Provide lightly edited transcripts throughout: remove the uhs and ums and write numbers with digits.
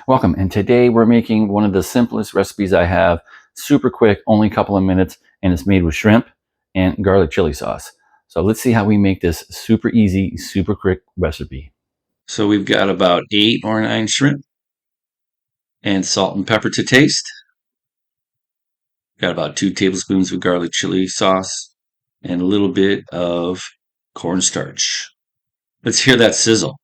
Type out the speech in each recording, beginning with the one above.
Welcome, and today we're making one of the simplest recipes I have. Super quick, only a couple of minutes, and it's made with shrimp and garlic chili sauce. So let's see how we make this super easy, super quick recipe. So we've got about 8 or 9 shrimp and salt and pepper to taste. Got about 2 tablespoons of garlic chili sauce and a little bit of cornstarch. Let's hear that sizzle.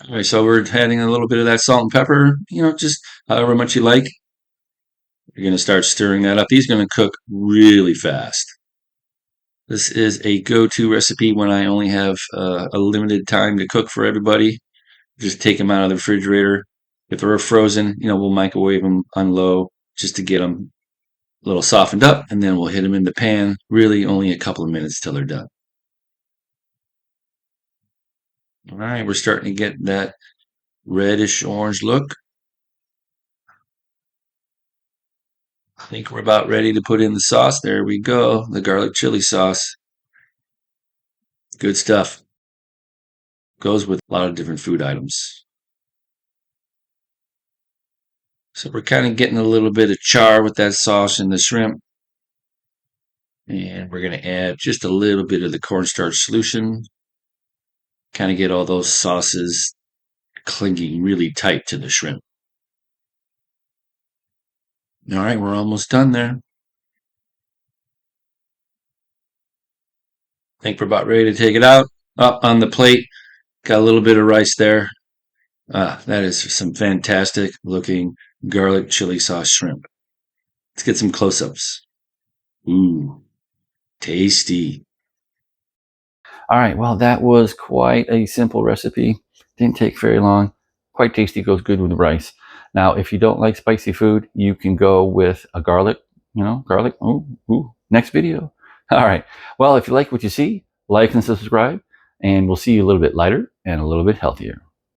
All right, so we're adding a little bit of that salt and pepper, just however much you like. You're going to start stirring that up. These are going to cook really fast. This is a go-to recipe when I only have a limited time to cook for everybody. Just take them out of the refrigerator. If they're frozen, we'll microwave them on low just to get them a little softened up, and then we'll hit them in the pan. Really only a couple of minutes till they're done. All right, we're starting to get that reddish orange look. I think we're about ready to put in the sauce. There we go, the garlic chili sauce. Good stuff. Goes with a lot of different food items. So we're kind of getting a little bit of char with that sauce and the shrimp. And we're going to add just a little bit of the cornstarch solution. Kind of get all those sauces clinging really tight to the shrimp. All right, we're almost done there. I think we're about ready to take it out. Up on the plate, got a little bit of rice there. That is some fantastic looking garlic chili sauce shrimp. Let's get some close-ups. Ooh, tasty. All right, well, that was quite a simple recipe. Didn't take very long. Quite tasty, goes good with rice. Now, if you don't like spicy food, you can go with a garlic, garlic. Ooh, next video. All right, well, if you like what you see, like and subscribe, and we'll see you a little bit lighter and a little bit healthier.